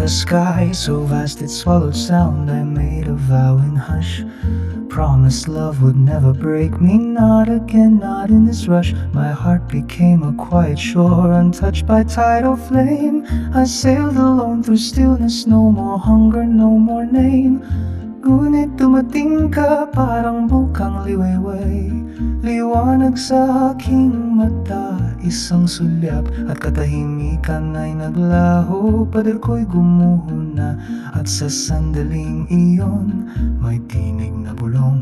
the sky, so vast it swallowed sound. I made a vow in hush, promised love would never break me. Not again, not in this rush. My heart became a quiet shore, untouched by tidal flame. I sailed alone through stillness, no more hunger, no more name. Ngunit dumating ka parang bukang liwayway, liwanag sa aking mata, isang sulyap at katahimikan ay naglaho. Pader ko'y gumuho na at sa sandaling iyon may tinig na bulong,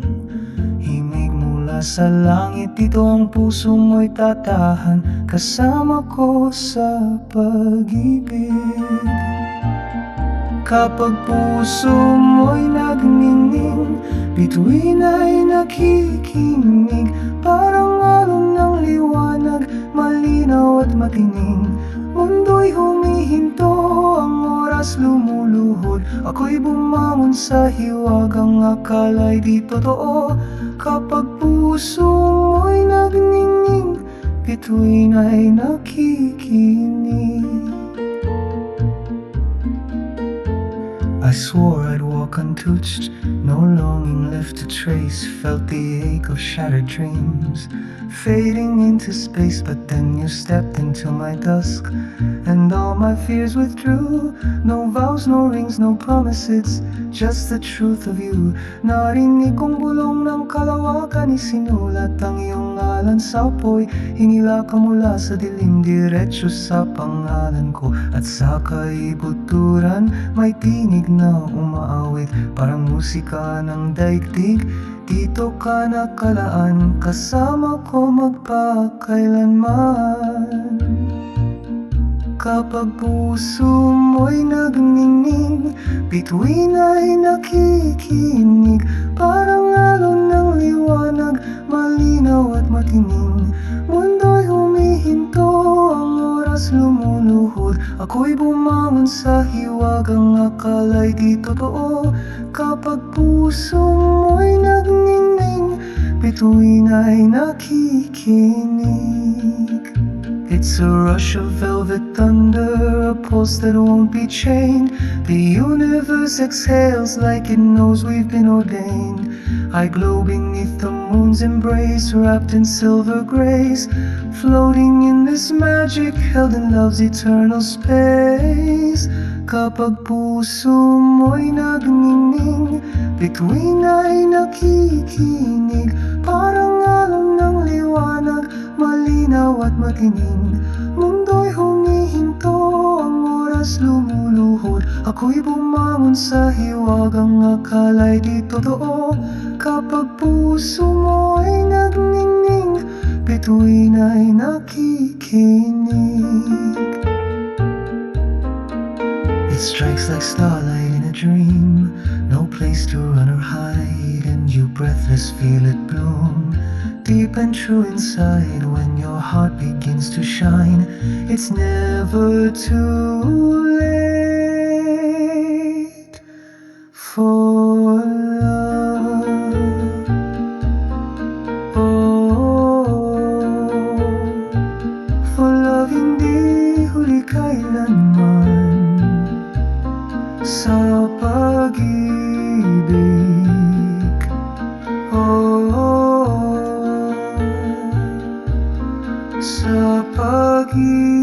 himig mula sa langit. Dito ang puso mo'y tatahan, kasama ko sa pag-ibig. Kapag puso mo'y nagniningning, bituin ay nakikinig. Parang alon ng liwanag, malinaw at matining. Mundo'y humihinto, ang oras lumuluhod. Ako'y bumangon sa hiwagang akala'y di totoo. Kapag puso mo'y nagniningning, bituin ay nakikinig. I swore I'd walk untouched, no longing left to trace. Felt the ache of shattered dreams fading into space. But then you stepped into my dusk, and all my fears withdrew. No vows, no rings, no promises, just the truth of you. Narinig kong bulong ng kalawakan, isinulat ang iyong ngalan sa apoy. Hinila ka mula sa dilim, diretso sa pangalan ko. At sa kaibuturan, may tinig na umaawit, parang musika ng daigdig. Dito ka nakalaan, kasama ko magpakailanman. Kapag puso mo'y nagniningning, bituin ay nakikinig. Parang alon ng liwanag, malinaw at matining. Mundo'y humihinto, ang oras lumuluhod. Ako'y bumangon sa hiwagang akala'y di totoo. Kapag puso mo'y nagniningning, bituin ay nakikinig. It's a rush of velvet thunder, a pulse that won't be chained. The universe exhales like it knows we've been ordained. I glow beneath the moon's embrace, wrapped in silver grace, floating in this magic held in love's eternal space. Kapag puso mo'y nagniningning, bituin ay nakikinig. Parang alon ng liwanag, malinaw at matining. Mundo'y humihinto, ang oras lumuluhod. Ako'y bumangon sa hiwagang akala'y di totoo. Kapag puso mo'y nagniningning, bituin ay nakikinig. It strikes like starlight in a dream, no place to run or hide, and you breathless feel it bloom deep and true inside. When your heart begins to shine, it's never too late for love. Oh, for love hindi huli kailanman sa pag-ibig. Oh, sa pag-ibig.